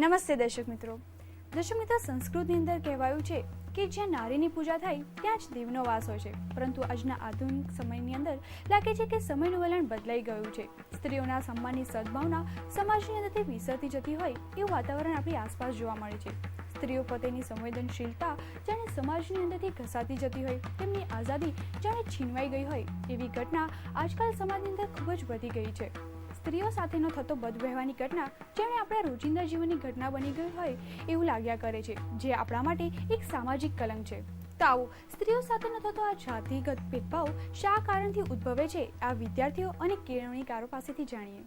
નમસ્તે દર્શક મિત્રો, સંસ્કૃતની અંદર કહેવાયું છે કે જ્યાં નારીની પૂજા થાય ત્યાં જ દેવનો વાસ હોય છે. પરંતુ આજના આધુનિક સમયની અંદર લાગે છે કે સમયનું વલણ બદલાઈ ગયું છે. સ્ત્રીઓના સન્માનની સદભાવના સમાજની અંદરથી વિસરતી જતી હોય એવું વાતાવરણ આપણી આસપાસ જોવા મળે છે. સ્ત્રીઓ પ્રત્યેની સંવેદનશીલતા જાણે સમાજની અંદરથી ઘસાતી જતી હોય, તેમની આઝાદી જાણે છીનવાઈ ગઈ હોય એવી ઘટના આજકાલ સમાજની અંદર ખૂબ જ વધી ગઈ છે. સ્ત્રીઓ સાથેનો થતો બદવ્યવહારની ઘટના જાણે આપણા રોજિંદા જીવનની ઘટના બની ગઈ હોય એવું લાગ્યા કરે છે, જે આપણા માટે એક સામાજિક કલંક છે. તો આવો સ્ત્રીઓ સાથેનો થતો આ જાતિગત ભેદભાવ શા કારણથી ઉદ્ભવે છે, આ વિદ્યાર્થીઓ અને કેળવણીકારો પાસેથી જાણીએ.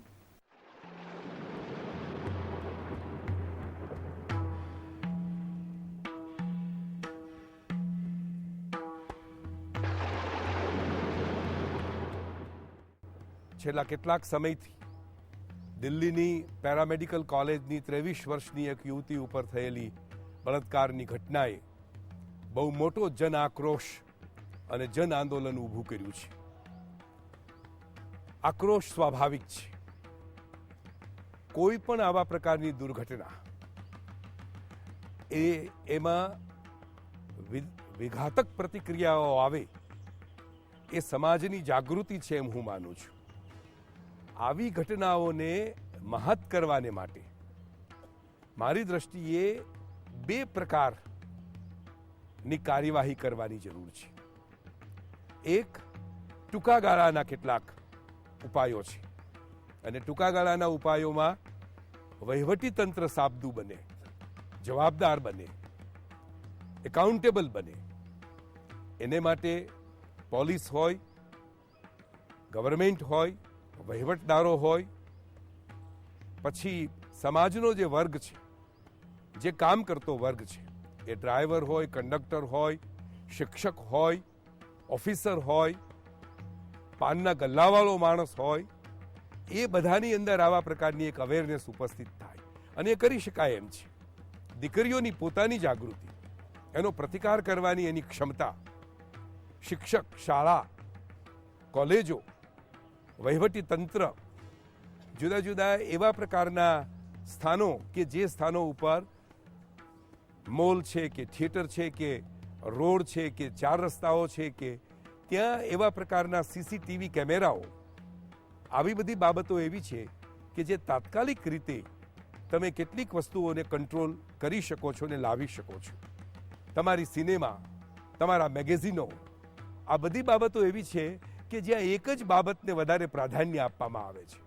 છેલ્લા કેટલાક સમયથી દિલ્હીની પેરામેડિકલ કોલેજની 23 વર્ષની એક યુવતી ઉપર થયેલી બળાત્કારની ઘટનાએ બહુ મોટો જન આક્રોશ અને જન આંદોલન ઊભું કર્યું છે. આક્રોશ સ્વાભાવિક છે. કોઈ પણ આવા પ્રકારની દુર્ઘટના એમાં વિઘાતક પ્રતિક્રિયાઓ આવે એ સમાજની જાગૃતિ છે એમ હું માનું છું. આવી ઘટનાઓને મહત્ કરવાને માટે મારી દ્રષ્ટિએ બે પ્રકારની કાર્યવાહી કરવાની જરૂર છે. એક ટૂંકા ગાળાના કેટલાક ઉપાયો છે અને ટૂંકા ગાળાના ઉપાયોમાં વહીવટી તંત્ર સાબદું બને, જવાબદાર બને, એકાઉન્ટેબલ બને. એને માટે પોલીસ હોય, ગવર્મેન્ટ હોય, વહીવટદારો હોય, પછી સમાજનો જે વર્ગ છે, જે કામ કરતો વર્ગ છે, એ ડ્રાઈવર હોય, કંડક્ટર હોય, શિક્ષક હોય, ઓફિસર હોય, પાનના ગલ્લાવાળો માણસ હોય, એ બધાની અંદર આવા પ્રકારની એક અવેરનેસ ઉપસ્થિત થાય અને એ કરી શકાય એમ છે. દીકરીઓની પોતાની જાગૃતિ, એનો પ્રતિકાર કરવાની એની ક્ષમતા શિક્ષક, શાળા, કોલેજો, વહીવટી તંત્ર, જુદા જુદા એવા પ્રકારના સ્થાનો કે જે સ્થાનો ઉપર મોલ છે કે થિયેટર છે કે રોડ છે કે ચાર રસ્તાઓ છે કે ત્યાં એવા પ્રકારના સીસીટીવી કેમેરાઓ, આવી બધી બાબતો એવી છે કે જે તાત્કાલિક રીતે તમે કેટલીક વસ્તુઓને કંટ્રોલ કરી શકો છો ને લાવી શકો છો. તમારી સિનેમા, તમારા મેગેઝિનો, આ બધી બાબતો એવી છે કે જ્યાં એક જ બાબતને વધારે પ્રાધાન્ય આપવામાં આવે છે.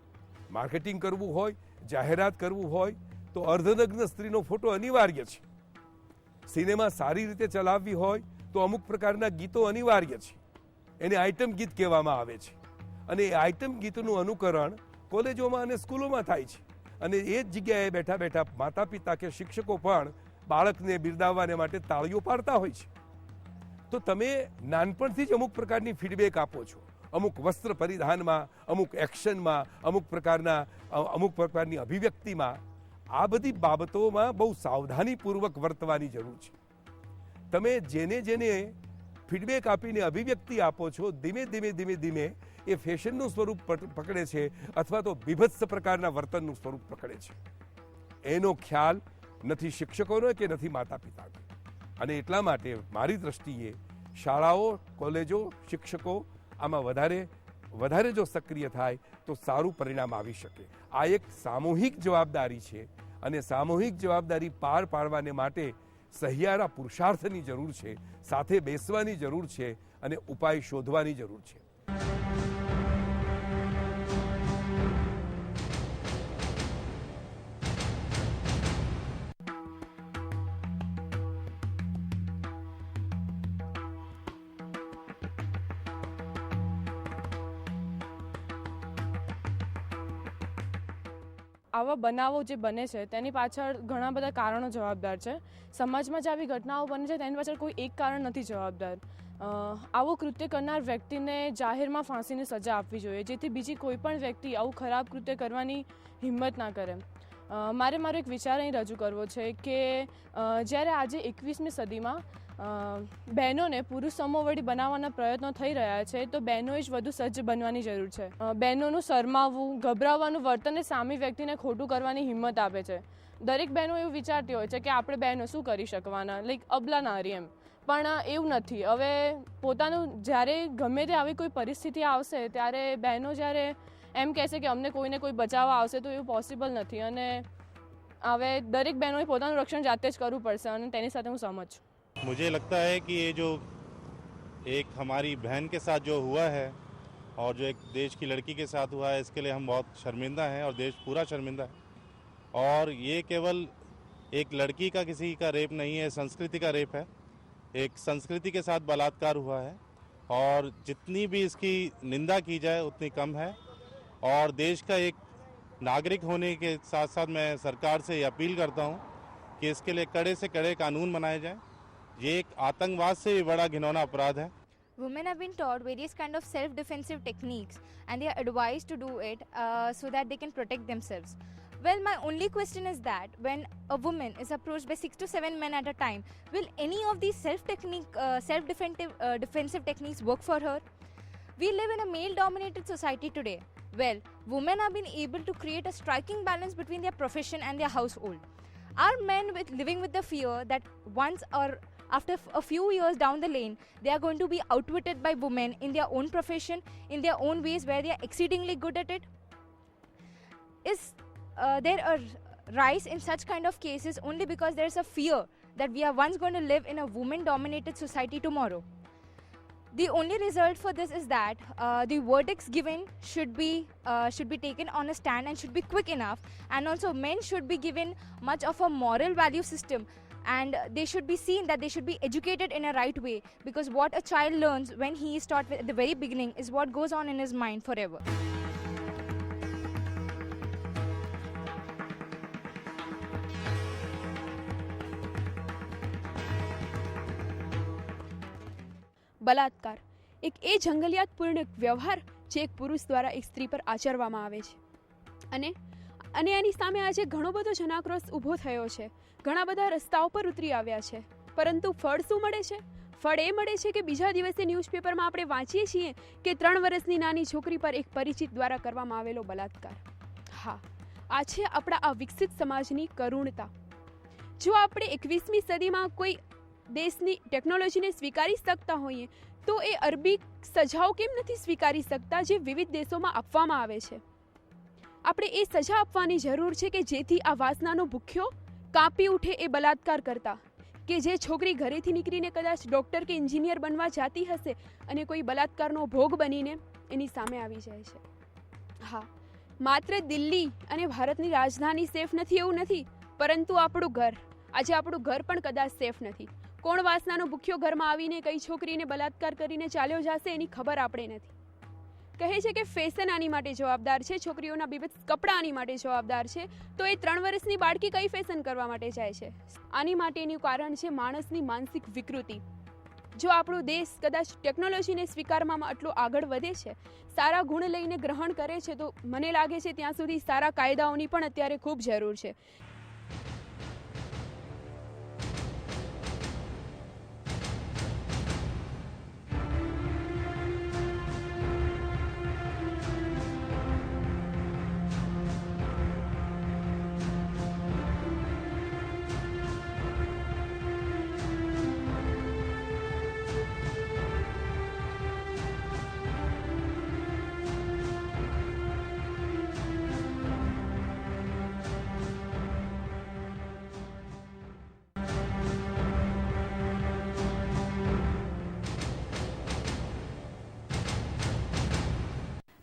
માર્કેટિંગ કરવું હોય, જાહેરાત કરવું હોય તો અર્ધનગ્ન સ્ત્રીનો ફોટો અનિવાર્ય છે. સિનેમા સારી રીતે ચલાવવી હોય તો અમુક પ્રકારના ગીતો અનિવાર્ય છે. એને આઇટમ ગીત કહેવામાં આવે છે અને એ આઇટમ ગીતનું અનુકરણ કોલેજોમાં અને સ્કૂલોમાં થાય છે અને એ જ જગ્યાએ બેઠા બેઠા માતા પિતા કે શિક્ષકો પણ બાળકને બિરદાવવાને માટે તાળીઓ પાડતા હોય છે. તો તમે નાનપણથી જ અમુક પ્રકારની ફીડબેક આપો છો. અમુક વસ્ત્ર પરિધાનમાં, અમુક એક્શનમાં, અમુક પ્રકારની અભિવ્યક્તિમાં. આ બધી બાબતોમાં બહુ સાવધાનીપૂર્વક વર્તવાની જરૂર છે. તમે જેને જેને ફીડબેક આપીને અભિવ્યક્તિ આપો છો, ધીમે ધીમે એ ફેશનનું સ્વરૂપ પકડે છે અથવા તો બીભત્સ પ્રકારના વર્તનનું સ્વરૂપ પકડે છે. એનો ખ્યાલ નથી શિક્ષકોનો કે નથી માતા પિતાનો. અને એટલા માટે મારી દ્રષ્ટિએ શાળાઓ, કોલેજો, શિક્ષકો આમાં વધારે જો સક્રિય થાય તો સારું પરિણામ આવી શકે. આ એક સામૂહિક જવાબદારી છે અને સામૂહિક જવાબદારી પાર પાડવાને માટે સહિયારા પુરુષાર્થની જરૂર છે, સાથે બેસવાની જરૂર છે અને ઉપાય શોધવાની જરૂર છે. આવા બનાવો જે બને છે તેની પાછળ ઘણા બધા કારણો જવાબદાર છે. સમાજમાં જે આવી ઘટનાઓ બને છે તેની પાછળ કોઈ એક કારણ નથી જવાબદાર. આવું કૃત્ય કરનાર વ્યક્તિને જાહેરમાં ફાંસીની સજા આપવી જોઈએ, જેથી બીજી કોઈ પણ વ્યક્તિ આવું ખરાબ કૃત્ય કરવાની હિંમત ના કરે. મારો એક વિચાર અહીં રજૂ કરવો છે કે જ્યારે આજે 21મી સદીમાં બહેનોને પુરુષ સમોવડી બનાવવાના પ્રયત્નો થઈ રહ્યા છે, તો બહેનોએ જ વધુ સજ્જ બનવાની જરૂર છે. બહેનોનું શરમાવવું, ગભરાવાનું વર્તન એ સામી વ્યક્તિને ખોટું કરવાની હિંમત આપે છે. દરેક બહેનો એવું વિચારતી હોય છે કે આપણે બહેનો શું કરી શકવાના, લાઈક અબલા નારી એમ. પણ એવું નથી. હવે પોતાનું જ્યારે ગમે તે આવી કોઈ પરિસ્થિતિ આવશે ત્યારે બહેનો જ્યારે એમ કહેશે કે અમને કોઈને કોઈ બચાવવા આવશે તો એવું પોસિબલ નથી. અને હવે દરેક બહેનોએ પોતાનું રક્ષણ જાતે જ કરવું પડશે અને તેની સાથે હું સહમત છું. मुझे लगता है कि ये जो एक हमारी बहन के साथ जो हुआ है और जो एक देश की लड़की के साथ हुआ है, इसके लिए हम बहुत शर्मिंदा हैं और देश पूरा शर्मिंदा है. और ये केवल एक लड़की का किसी का रेप नहीं है, संस्कृति का रेप है. एक संस्कृति के साथ बलात्कार हुआ है और जितनी भी इसकी निंदा की जाए उतनी कम है. और देश का एक नागरिक होने के साथ साथ मैं सरकार से ये अपील करता हूँ कि इसके लिए कड़े से कड़े कानून बनाए जाएं. ये एक आतंकवाद से भी बड़ा घिनौना अपराध है. Women have been taught various kind of self-defensive techniques and they are advised to do it so that they can protect themselves. Well, my only question is that when a woman is approached by 6 to 7 men at a time, will any of these self-defensive techniques work for her? We live in a male-dominated society today. Well, women have been able to create a striking balance between their profession and their household. Are men living with the fear that once or after a few years down the lane, they are going to be outwitted by women in their own profession, in their own ways where they are exceedingly good at it? Is there a rise in such kind of cases only because there is a fear that we are once going to live in a woman-dominated society tomorrow? The only result for this is that the verdicts given should be taken on a stand and should be quick enough, and also men should be given much of a moral value system, and they should be seen that they should be educated in a right way, because what a child learns when he is taught at the very beginning is what goes on in his mind forever. બલાત્કાર એક એ જંગલિયાતપૂર્ણ વ્યવહાર જે એક પુરુષ દ્વારા એક સ્ત્રી પર આચરવામાં આવે છે અને એની સામે આજે ઘણો બધો જનાક્રોશ ઊભો થયો છે. ઘણા બધા રસ્તાઓ પર ઉતરી આવ્યા છે, પરંતુ ફળ શું મળે છે? ફળ એ મળે છે કે બીજા દિવસે ન્યૂઝપેપરમાં આપણે વાંચીએ છીએ કે 3 વર્ષની નાની છોકરી પર એક પરિચિત દ્વારા કરવામાં આવેલો બલાત્કાર. હા, આ છે આપણા આ વિકસિત સમાજની કરુણતા. જો આપણે 21મી સદીમાં કોઈ દેશની ટેકનોલોજીને સ્વીકારી શકતા હોઈએ તો એ અરબી સજાઓ કેમ નથી સ્વીકારી શકતા જે વિવિધ દેશોમાં આપવામાં આવે છે? આપણે એ સજા આપવાની જરૂર છે કે જેથી આ વાસનાનો ભૂખ્યો કાપી ઉઠે એ બલાત્કાર કરતા, કે જે છોકરી ઘરેથી નીકળીને કદાચ ડૉક્ટર કે એન્જિનિયર બનવા જાતી હશે અને કોઈ બલાત્કારનો ભોગ બનીને એની સામે આવી જાય છે. હા, માત્ર દિલ્હી અને ભારતની રાજધાની સેફ નથી એવું નથી, પરંતુ આપણું ઘર, આજે આપણું ઘર પણ કદાચ સેફ નથી. કોણ વાસનાનો ભૂખ્યો ઘરમાં આવીને કઈ છોકરીને બલાત્કાર કરીને ચાલ્યો જશે એની ખબર આપણે નથી. કહે છે કે ફેશન આની માટે જવાબદાર છે, છોકરીઓના વિવિધ કપડાં આની માટે જવાબદાર છે, તો એ 3 વર્ષની બાળકી કઈ ફેશન કરવા માટે જાય છે? આની માટેનું કારણ છે માણસની માનસિક વિકૃતિ. જો આપણો દેશ કદાચ ટેકનોલોજીને સ્વીકારવામાં આટલો આગળ વધે છે, સારા ગુણ લઈને ગ્રહણ કરે છે, તો મને લાગે છે ત્યાં સુધી સારા કાયદાઓની પણ અત્યારે ખૂબ જરૂર છે.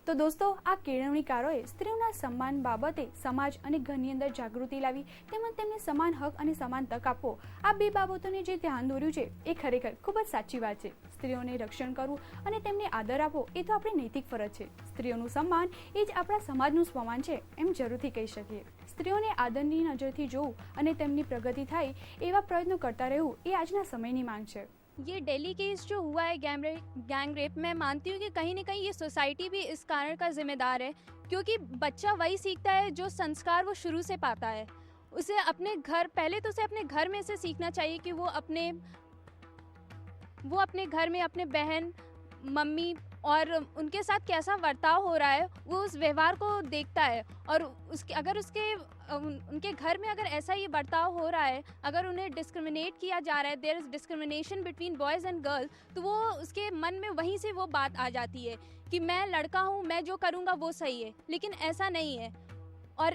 તો દોસ્તો, આ કેળવણીકારોએ સ્ત્રીઓના સન્માન બાબતે સમાજ અને ઘરની અંદર જાગૃતિ લાવી તેમજ તેમને સમાન હક અને સમાન તક આપવો, આ બે બાબતોને જે ધ્યાન દોર્યું છે એ ખરેખર ખૂબ જ સાચી વાત છે. સ્ત્રીઓને રક્ષણ કરવું અને તેમને આદર આપવો એ તો આપણી નૈતિક ફરજ છે. સ્ત્રીઓનું સન્માન એ જ આપણા સમાજનું સ્વમાન છે એમ જરૂરથી કહી શકીએ. સ્ત્રીઓને આદરની નજરથી જોવું અને તેમની પ્રગતિ થાય એવા પ્રયત્નો કરતા રહેવું એ આજના સમયની માંગ છે. ये दिल्ली केस जो हुआ है गैंग रेप, मैं मानती हूँ कि कहीं ना कहीं ये सोसाइटी भी इस कारण का जिम्मेदार है, क्योंकि बच्चा वही सीखता है जो संस्कार वो शुरू से पाता है. उसे अपने घर, पहले तो उसे अपने घर में से सीखना चाहिए कि वो अपने घर में अपने बहन, मम्मी, और उनके साथ कैसा बर्ताव हो रहा है वो उस व्यवहार को देखता है। और उसके अगर उनके घर में अगर ऐसा ही बर्ताव हो रहा है, अगर उन्हें डिस्क्रिमिनेट किया जा रहा है, there is discrimination between boys and girls, तो वो उसके मन में वहीं से वो बात आ जाती है कि मैं लड़का हूँ, मैं जो करूँगा वो सही है। लेकिन ऐसा नहीं है, और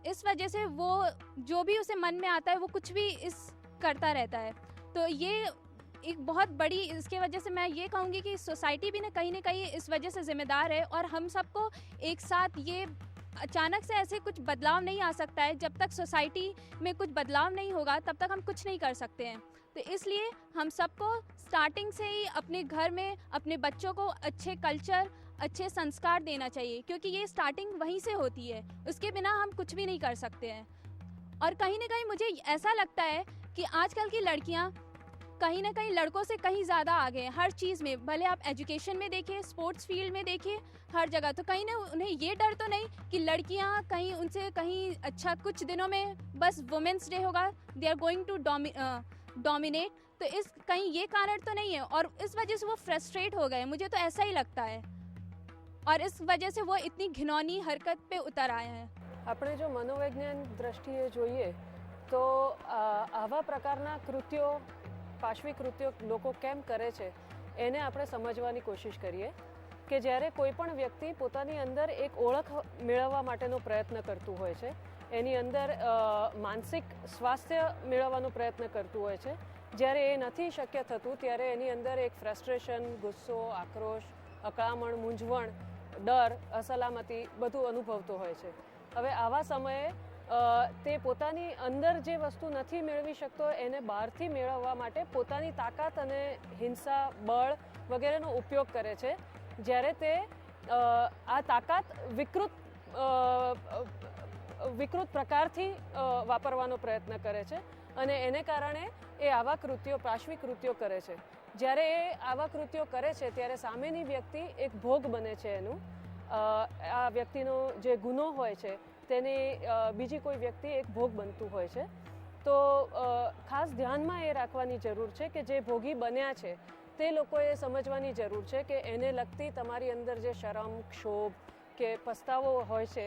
इस वजह से वो जो भी उसे मन में आता है वो कुछ भी करता रहता है। तो ये एक बहुत बड़ी, इसके वजह से मैं ये कहूँगी कि सोसाइटी भी ना कहीं इस वजह से ज़िम्मेदार है, और हम सबको एक साथ ये अचानक से ऐसे कुछ बदलाव नहीं आ सकता है। जब तक सोसाइटी में कुछ बदलाव नहीं होगा तब तक हम कुछ नहीं कर सकते हैं। तो इसलिए हम सबको स्टार्टिंग से ही अपने घर में अपने बच्चों को अच्छे कल्चर, अच्छे संस्कार देना चाहिए, क्योंकि ये स्टार्टिंग वहीं से होती है। उसके बिना हम कुछ भी नहीं कर सकते हैं। और कहीं ना कहीं मुझे ऐसा लगता है कि आजकल की लड़कियां कहीं ना कहीं लड़कों से कहीं ज़्यादा आगे हैं हर चीज़ में। भले आप एजुकेशन में देखिए, स्पोर्ट्स फील्ड में देखिए, हर जगह। तो कहीं ना उन्हें ये डर तो नहीं कि लड़कियां कहीं उनसे कहीं अच्छा, कुछ दिनों में बस वुमेंस डे होगा, they are going to dominate. तो इस कहीं ये कारण तो नहीं है, और इस वजह से वो फ्रस्ट्रेट हो गए, मुझे तो ऐसा ही लगता है, और इस वजह से वो इतनी घिनौनी हरकत पे उतर आए हैं। આપણે જો મનોવૈજ્ઞાન દ્રષ્ટિએ જોઈએ તો આવા પ્રકારના કૃત્યો, પાશવી કૃત્યો લોકો કેમ કરે છે એને આપણે સમજવાની કોશિશ કરીએ કે જ્યારે કોઈ પણ વ્યક્તિ પોતાની અંદર એક ઓળખ મેળવવા માટેનો પ્રયત્ન કરતું હોય છે, એની અંદર માનસિક સ્વાસ્થ્ય મેળવવાનો પ્રયત્ન કરતું હોય છે, જ્યારે એ નથી શક્ય થતું ત્યારે એની અંદર એક ફ્રસ્ટ્રેશન, ગુસ્સો, આક્રોશ, અકળામણ, મૂંઝવણ, ડર, અસલામતી બધું અનુભવતો હોય છે। હવે આવા સમયે તે પોતાની અંદર જે વસ્તુ નથી મેળવી શકતો એને બહારથી મેળવવા માટે પોતાની તાકાત અને હિંસા, બળ વગેરેનો ઉપયોગ કરે છે। જ્યારે તે આ તાકાત વિકૃત પ્રકારથી વાપરવાનો પ્રયત્ન કરે છે, અને એને કારણે એ આવા કૃત્યો, પાશવી કૃત્યો કરે છે। જ્યારે એ આવા કૃત્યો કરે છે ત્યારે સામેની વ્યક્તિ એક ભોગ બને છે એનું। આ વ્યક્તિનો જે ગુનો હોય છે તેને બીજી કોઈ વ્યક્તિ એક ભોગ બનતું હોય છે। તો ખાસ ધ્યાનમાં એ રાખવાની જરૂર છે કે જે ભોગી બન્યા છે તે લોકોએ સમજવાની જરૂર છે કે એને લગતી તમારી અંદર જે શરમ, ક્ષોભ કે પસ્તાવો હોય છે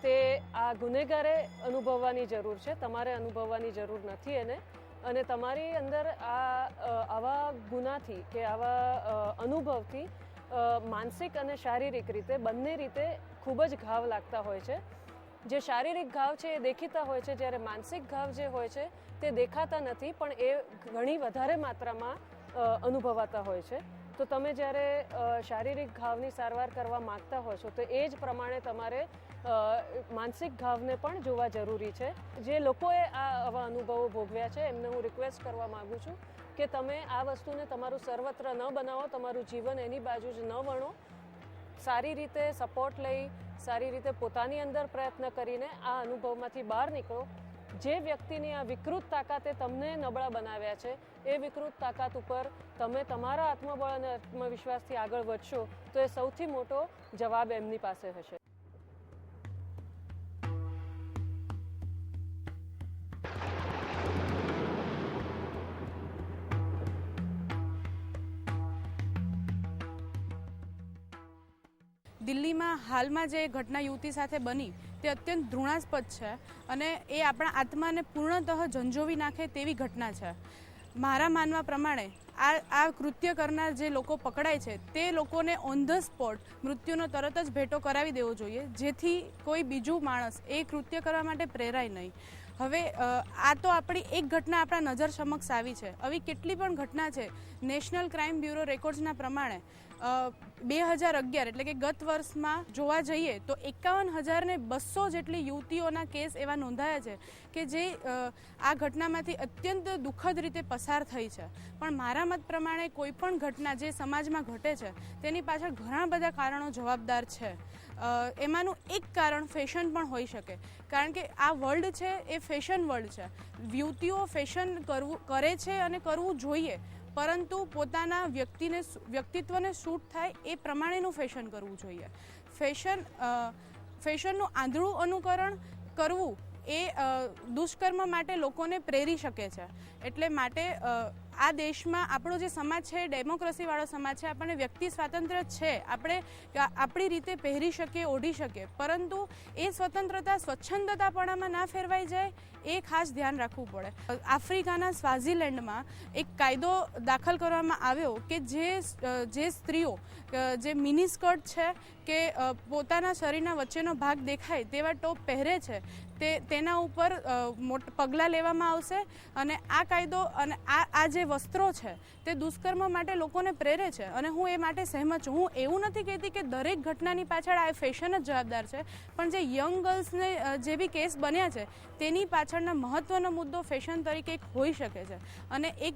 તે આ ગુનેગારે અનુભવવાની જરૂર છે, તમારે અનુભવવાની જરૂર નથી એને। અને તમારી અંદર આવા ગુનાથી કે આવા અનુભવથી માનસિક અને શારીરિક રીતે બંને રીતે ખૂબ જ ઘાવ લાગતા હોય છે। જે શારીરિક ઘાવ છે એ દેખીતા હોય છે, જ્યારે માનસિક ઘાવ જે હોય છે તે દેખાતા નથી પણ એ ઘણી વધારે માત્રામાં અનુભવાતા હોય છે। તો તમે જ્યારે શારીરિક ઘાવની સારવાર કરવા માગતા હો છો તો એ જ પ્રમાણે તમારે માનસિક ઘાવને પણ જોવા જરૂરી છે। જે લોકોએ આવા અનુભવો ભોગવ્યા છે એમને હું રિક્વેસ્ટ કરવા માગું છું કે તમે આ વસ્તુને તમારું સર્વત્ર ન બનાવો, તમારું જીવન એની બાજુ જ ન વણો। સારી રીતે સપોર્ટ લઈ, સારી રીતે પોતાની અંદર પ્રયત્ન કરીને આ અનુભવમાંથી બહાર નીકળો। જે વ્યક્તિની આ વિકૃત તાકાતે તમને નબળા બનાવ્યા છે એ વિકૃત તાકાત ઉપર તમે તમારા આત્મબળ અને આત્મવિશ્વાસથી આગળ વધશો તો એ સૌથી મોટો જવાબ એમની પાસે હશે। દિલ્હીમાં હાલમાં જે ઘટના યુવતી સાથે બની તે અત્યંત ઘૃણાસ્પદ છે અને એ આપણા આત્માને પૂર્ણતઃ ઝંઝોવી નાખે તેવી ઘટના છે। મારા માનવા પ્રમાણે આ કૃત્ય કરનાર જે લોકો પકડાય છે તે લોકોને ઓન ધ સ્પોટ મૃત્યુનો તરત જ ભેટો કરાવી દેવો જોઈએ, જેથી કોઈ બીજું માણસ એ કૃત્ય કરવા માટે પ્રેરાય નહીં। હવે આ તો આપણી એક ઘટના આપણા નજર સમક્ષ આવી છે, આવી કેટલી પણ ઘટના છે। નેશનલ ક્રાઇમ બ્યુરો રેકોર્ડ્સના પ્રમાણે 2011 એટલે કે ગત વર્ષમાં જોવા જઈએ તો 51,200 જેટલી યુવતીઓના કેસ એવા નોંધાયા છે કે જે આ ઘટનામાંથી અત્યંત દુઃખદ રીતે પસાર થઈ છે। પણ મારા મત પ્રમાણે કોઈ પણ ઘટના જે સમાજમાં ઘટે છે તેની પાછળ ઘણા બધા કારણો જવાબદાર છે। એમાંનું એક કારણ ફેશન પણ હોઈ શકે, કારણ કે આ વર્લ્ડ છે એ ફેશન વર્લ્ડ છે। યુવતીઓ ફેશન કરે છે અને કરવું જોઈએ, પરંતુ પોતાના વ્યક્તિત્વને સૂટ થાય એ પ્રમાણેનું ફેશન કરવું જોઈએ। ફેશનનું આંધળું અનુકરણ કરવું એ દુષ્કર્મ માટે લોકોને પ્રેરી શકે છે। એટલે માટે આ દેશમાં આપણો જે સમાજ છે ડેમોક્રેસીવાળો સમાજ છે, આપણને વ્યક્તિ સ્વાતંત્ર્ય છે, આપણે આપણી રીતે પહેરી શકીએ, ઓઢી શકીએ, પરંતુ એ સ્વતંત્રતા સ્વચ્છંદતાપણામાં ના ફેરવાઈ જાય એ ખાસ ધ્યાન રાખવું પડે. આફ્રિકાના સ્વાઝીલેન્ડમાં એક કાયદો દાખલ કરવામાં આવ્યો કે જે સ્ત્રીઓ જે મિની સ્કર્ટ છે કે પોતાના શરીરના વચ્ચેનો ભાગ દેખાય તેવા ટોપ પહેરે છે તેના ઉપર પગલાં લેવામાં આવશે. અને આ કાયદો અને આ જે વસ્ત્રો છે તે દુષ્કર્મ માટે લોકોને પ્રેરે છે અને હું એ માટે સહેમત છું. હું એવું નથી કહેતી કે દરેક ઘટનાની પાછળ આ ફેશન જ જવાબદાર છે, પણ જે યંગ ગર્લ્સને જે બી કેસ બન્યા છે તેની પાછળનો મહત્ત્વનો મુદ્દો ફેશન તરીકે એક હોઈ શકે છે. અને એક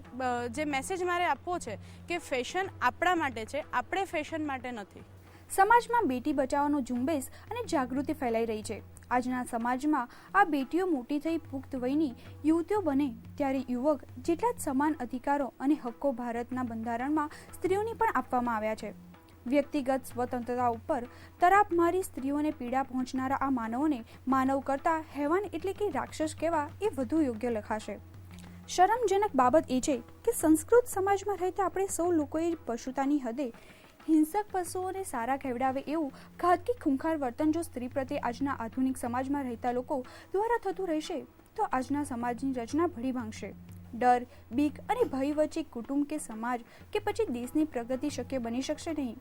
જે મેસેજ મારે આપવો છે કે ફેશન આપણા માટે છે, આપણે ફેશન માટે નથી. સમાજમાં બેટી બચાવવાનો ઝુંબેશ અને જાગૃતિ ફેલાઈ રહી છે. આજના સમાજમાં આ બેટીઓ મોટી થઈ પુખ્ત વયની યુવતીઓ બને ત્યારે યુવક જેટલા જ સમાન અધિકારો અને હક્કો ભારતના બંધારણમાં સ્ત્રીઓને પણ આપવામાં આવ્યા છે. વ્યક્તિગત સ્વતંત્રતા ઉપર તરાપ મારી સ્ત્રીઓને પીડા પહોંચનારા આ માનવોને માનવ કરતાં હેવાન એટલે કે રાક્ષસ કહેવા એ વધુ યોગ્ય લખાશે. શરમજનક બાબત એ છે કે સંસ્કૃત સમાજમાં રહેતા આપણે સૌ લોકોએ પશુતાની હદે હિંસક પશુઓને સારા ખવડાવે એવું ઘાતકી ખૂંખાર વર્તન જો સ્ત્રી પ્રત્યે આજના આધુનિક સમાજમાં રહેતા લોકો દ્વારા થતું રહેશે તો આજના સમાજની રચના ભળી ભાંગશે. ડર, બીક અને ભય વચ્ચે કુટુંબ કે સમાજ કે પછી દેશની પ્રગતિ શક્ય બની શકશે નહીં.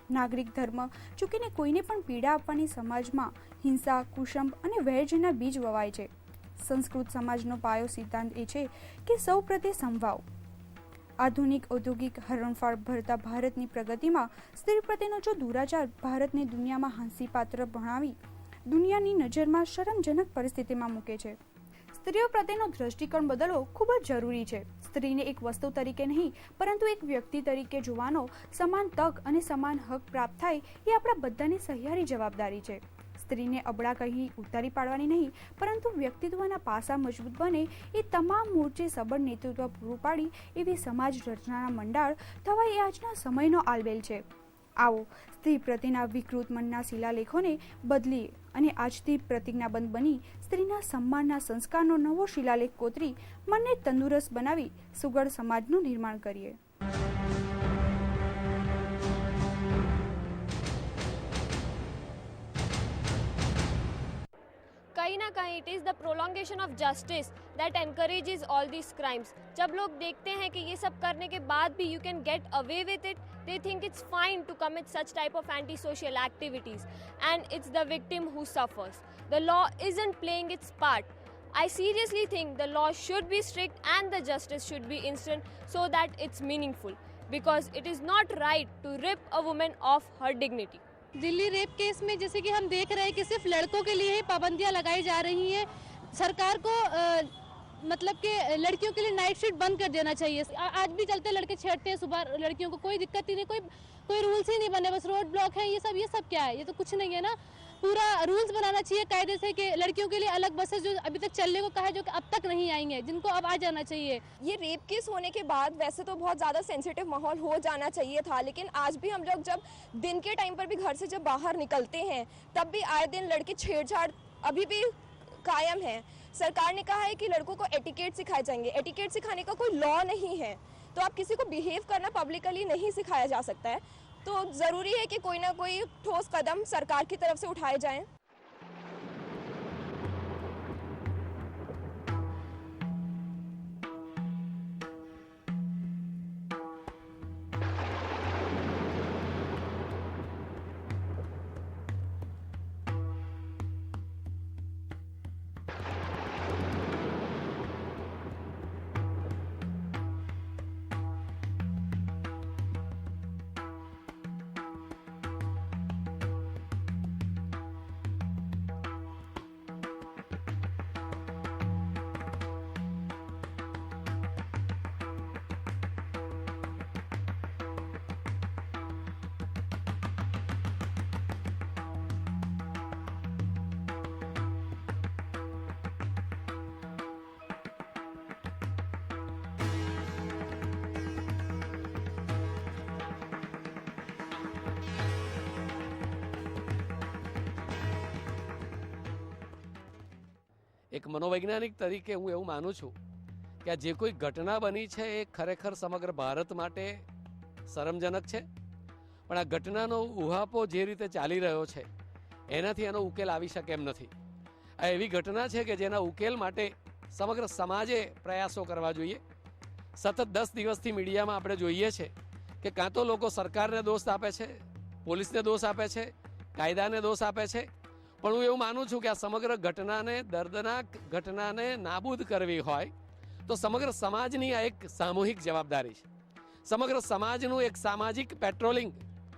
નાગરિક ધર્મ ચૂકીને કોઈને પણ પીડા આપવાની સમાજમાં હિંસા, કુસંપ અને વેરઝેરના બીજ વવાય છે. સંસ્કૃત સમાજનો પાયો સિદ્ધાંત એ છે કે સૌ પ્રત્યે સમભાવ. આધુનિક ઔદ્યોગિક હરણફાળ ભરતા ભારતની પ્રગતિમાં સ્ત્રી પ્રત્યેનો જો દુરાચાર ભારતને દુનિયામાં હાંસીપાત્ર ભણાવી દુનિયાની નજરમાં શરમજનક પરિસ્થિતિમાં મૂકે છે. સ્ત્રીઓ પ્રત્યેનો દ્રષ્ટિકોણ બદલવો ખૂબ જ જરૂરી છે. સ્ત્રીને એક વસ્તુ તરીકે નહીં પરંતુ એક વ્યક્તિ તરીકે જોવાનો સમાન તક અને સમાન હક પ્રાપ્ત થાય એ આપણા બધાની સહિયારી જવાબદારી છે. સ્ત્રીને અબળા કહી ઉતારી પાડવાની નહીં પરંતુ વ્યક્તિત્વના પાસા મજબૂત બને એ તમામ મોરચે સબળ નેતૃત્વ પૂરું પાડી એવી સમાજ રચનાના મંડાળ થવા એ આજના સમયનો આલબેલ છે. આવો સ્ત્રી પ્રત્યેના વિકૃત મનના શિલાલેખોને બદલીએ અને આજથી પ્રતિજ્ઞાબંધ બની સ્ત્રીના સન્માનના સંસ્કારનો નવો શિલાલેખ કોતરી મનને તંદુરસ્ત બનાવી સુઘડ સમાજનું નિર્માણ કરીએ. कहीं ना कहीं it is the prolongation of justice that encourages all these crimes. जब लोग देखते हैं कि ये सब करने के बाद भी you can get away with it, they think it's fine to commit such type of anti-social activities, and it's the victim who suffers. The law isn't playing its part. I seriously think the law should be strict and the justice should be instant so that it's meaningful, because it is not right to rip a woman of her dignity. Delhi rape case में जैसे कि हम देख रहे हैं कि सिर्फ लड़कों के लिए ही पाबंदियां लगाई जा रही हैं. सरकार को मतलब कि लड़कियों के लिए नाइट शिफ्ट बंद कर देना चाहिए. आज भी चलते लड़के छेड़ते हैं सुबह लड़कियों को, कोई दिक्कत ही नहीं, कोई रूल्स ही नहीं बने, बस रोड ब्लॉक है. ये सब क्या है? ये तो कुछ नहीं है ना. पूरा रूल्स बनाना चाहिए कायदे से कि लड़कियों के लिए अलग बसेस जो अभी तक चलने को कहा है, जो कि अब तक नहीं आएंगे, जिनको अब आ जाना चाहिए. ये रेप केस होने के बाद वैसे तो बहुत ज़्यादा सेंसिटिव माहौल हो जाना चाहिए था, लेकिन आज भी हम लोग जब दिन के टाइम पर भी घर से जब बाहर निकलते हैं तब भी आए दिन लड़के छेड़छाड़ अभी भी कायम है. सरकार ने कहा है कि लड़कों को एटिकेट सिखाए जाएंगे. एटिकेट सिखाने का कोई लॉ नहीं है, तो आप किसी को बिहेव करना पब्लिकली नहीं सिखाया जा सकता है. तो ज़रूरी है कि कोई ना कोई ठोस कदम सरकार की तरफ से उठाए जाएं. એક મનોવૈજ્ઞાનિક તરીકે હું એવું માનું છું કે આ જે કોઈ ઘટના બની છે એ ખરેખર સમગ્ર ભારત માટે શરમજનક છે, પણ આ ઘટનાનો ઉહાપો જે રીતે ચાલી રહ્યો છે એનાથી એનો ઉકેલ આવી શકે એમ નથી. આ એવી ઘટના છે કે જેના ઉકેલ માટે સમગ્ર સમાજે પ્રયાસો કરવા જોઈએ. સતત 10 દિવસથી મીડિયામાં આપણે જોઈએ છે કે કાં તો લોકો સરકારને દોષ આપે છે, પોલીસને દોષ આપે છે, કાયદાને દોષ આપે છે, પણ હું એવું માનું છું કે આ સમગ્ર ઘટનાને, દર્દનાક ઘટનાને નાબૂદ કરવી હોય તો સમગ્ર સમાજની આ એક સામૂહિક જવાબદારી છે. સમગ્ર સમાજનું એક સામાજિક પેટ્રોલિંગ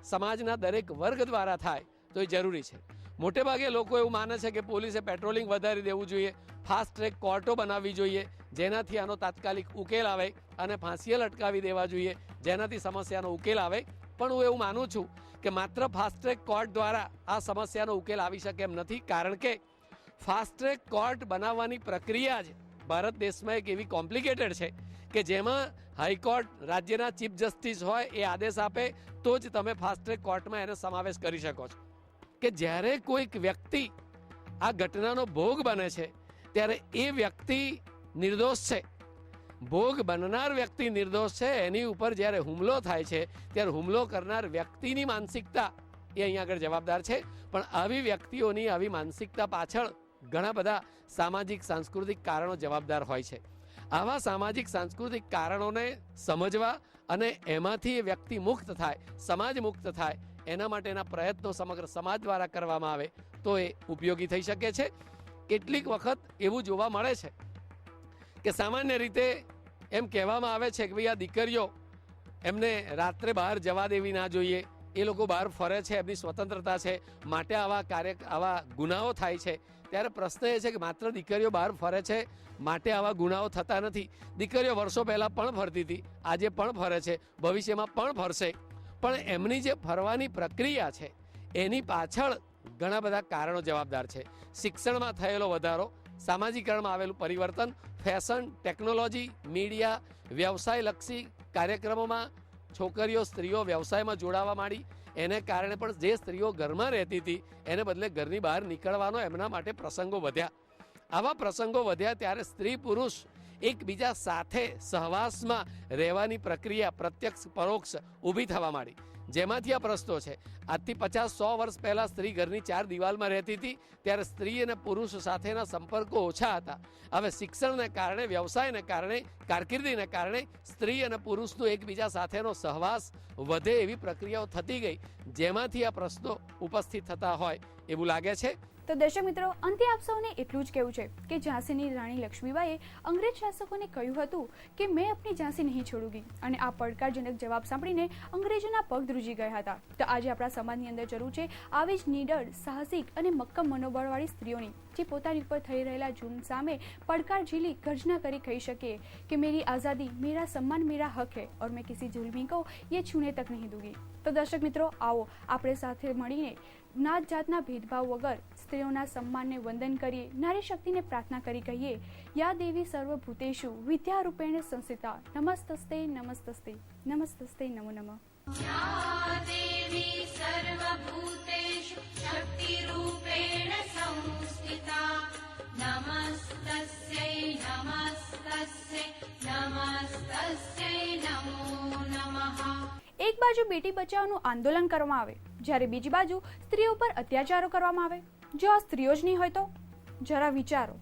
સમાજના દરેક વર્ગ દ્વારા થાય તો એ જરૂરી છે. મોટે ભાગે લોકો એવું માને છે કે પોલીસે પેટ્રોલિંગ વધારી દેવું જોઈએ, ફાસ્ટ ટ્રેક કોર્ટો બનાવવી જોઈએ જેનાથી આનો તાત્કાલિક ઉકેલ આવે, અને ફાંસીએ લટકાવી દેવા જોઈએ જેનાથી સમસ્યાનો ઉકેલ આવે. પણ હું એવું માનું છું કે માત્ર ફાસ્ટ ટ્રેક કોર્ટ દ્વારા આ સમસ્યાનો ઉકેલ આવી શકે એમ નથી, કારણ કે ફાસ્ટ ટ્રેક કોર્ટ બનાવવાની પ્રક્રિયા જ ભારત દેશમાં એક એવી કોમ્પ્લિકેટેડ છે કે જેમાં હાઈકોર્ટ રાજ્યના ચીફ જસ્ટિસ હોય એ આદેશ આપે તો જ તમે ફાસ્ટ ટ્રેક કોર્ટમાં એને સમાવેશ કરી શકો છો. કે જ્યારે કોઈક વ્યક્તિ આ ઘટનાનો ભોગ બને છે ત્યારે એ વ્યક્તિ નિર્દોષ છે, ભોગ બનનાર વ્યક્તિ નિર્દોષ છે. એની ઉપર જ્યારે હુમલો થાય છે ત્યારે હુમલો કરનાર વ્યક્તિની માનસિકતા એ અહીંયા આગળ જવાબદાર છે. પણ આવી વ્યક્તિઓની આવી માનસિકતા પાછળ ઘણા બધા સામાજિક સાંસ્કૃતિક કારણો જવાબદાર હોય છે. આવા સામાજિક સાંસ્કૃતિક કારણોને સમજવા અને એમાંથી એ વ્યક્તિ મુક્ત થાય, સમાજ મુક્ત થાય, એના માટેના પ્રયત્નો સમગ્ર સમાજ દ્વારા કરવામાં આવે તો એ ઉપયોગી થઈ શકે છે. કેટલીક વખત એવું જોવા મળે છે કે સામાન્ય રીતે એમ કહેવામાં આવે છે કે ભાઈ આ દીકરીઓ એમને રાત્રે બહાર જવા દેવી ના જોઈએ, એ લોકો બહાર ફરે છે, એમની સ્વતંત્રતા છે, માટે આવા ગુનાઓ થાય છે. ત્યારે પ્રશ્ન એ છે કે માત્ર દીકરીઓ બહાર ફરે છે માટે આવા ગુનાઓ થતા નથી. દીકરીઓ વર્ષો પહેલાં પણ ફરતી હતી, આજે પણ ફરે છે, ભવિષ્યમાં પણ ફરશે. પણ એમની જે ફરવાની પ્રક્રિયા છે એની પાછળ ઘણા બધા કારણો જવાબદાર છે. શિક્ષણમાં થયેલો વધારો, સામાજિકરણમાં આવેલું પરિવર્તન, ફેશન, ટેકનોલોજી, મીડિયા, વ્યવસાયલક્ષી કાર્યક્રમોમાં છોકરીઓ, સ્ત્રીઓ વ્યવસાયમાં જોડાવા માંડી, એને કારણે પણ જે સ્ત્રીઓ ઘરમાં રહેતી હતી એને બદલે ઘરની બહાર નીકળવાનો એમના માટે પ્રસંગો વધ્યા. આવા પ્રસંગો વધ્યા ત્યારે સ્ત્રી પુરુષ એકબીજા સાથે સહવાસમાં રહેવાની પ્રક્રિયા પ્રત્યક્ષ પરોક્ષ ઊભી થવા માંડી, જેમાંથી આ પ્રશ્નો છે. આજથી 50-100 વર્ષ પહેલાં સ્ત્રી ઘરની 4 દિવાલમાં રહેતી હતી ત્યારે સ્ત્રી અને પુરુષ સાથેના સંપર્કો ઓછા હતા. હવે શિક્ષણને કારણે, વ્યવસાયને કારણે, કારકિર્દીને કારણે સ્ત્રી અને પુરુષનો એકબીજા સાથેનો સહવાસ વધે એવી પ્રક્રિયાઓ થતી ગઈ, જેમાંથી આ પ્રશ્નો ઉપસ્થિત થતા હોય એવું લાગે છે. તો દર્શક મિત્રો, અંતે આપ સૌને એટલું જ કહેવું છે કે ઝાંસીની રાણી લક્ષ્મીબાઈએ અંગ્રેજ શાસકોને કહ્યું હતું કે મેં અપની ઝાંસી નહીં છોડુંગી, અને આ પડકારજનક જવાબ સાંભળીને અંગ્રેજોના પગ ધ્રુજી ગયા હતા. તો આજે આપણા સમાજની અંદર જરૂર છે આવી જ નીડર, સાહસિક અને મક્કમ મનોબળવાળી સ્ત્રીઓની, જે પોતાની ઉપર થઈ રહેલા જુલ્મ સામે પડકાર ઝીલી ગર્જના કરી કહી શકે કે મેરી આઝાદી, મેરા सम्मान, मेरा हक है और मैं किसी जुल्मी को ये छूने तक नहीं दूंगी. તો દર્શક મિત્રો, આવો આપણે સાથે મળીને નાત જાતના ભેદભાવ વગર સ્ત્રીઓના સન્માનને વંદન કરીએ, નારી શક્તિને પ્રાર્થના કરી કહીએ, યા દેવી સર્વભૂતેષુ વિદ્યારૂપેણ સંસ્થિતા, નમસ્તસ્તે નમસ્તસ્તે નમસ્તસ્તે નમો નમઃ. દેવી સર્વભૂતેષુ શક્તિરૂપેણ સંસ્થિતા, નમસ્તસ્યૈ નમસ્તસ્યૈ નમસ્તસ્યૈ નમો નમઃ. એક બાજુ બેટી બચાવોનું આંદોલન કરવામાં આવે, જ્યારે બીજી બાજુ સ્ત્રીઓ પર અત્યાચારો કરવામાં આવે. જો આ સ્ત્રીઓ જ નહીં હોય તો જરા વિચારો.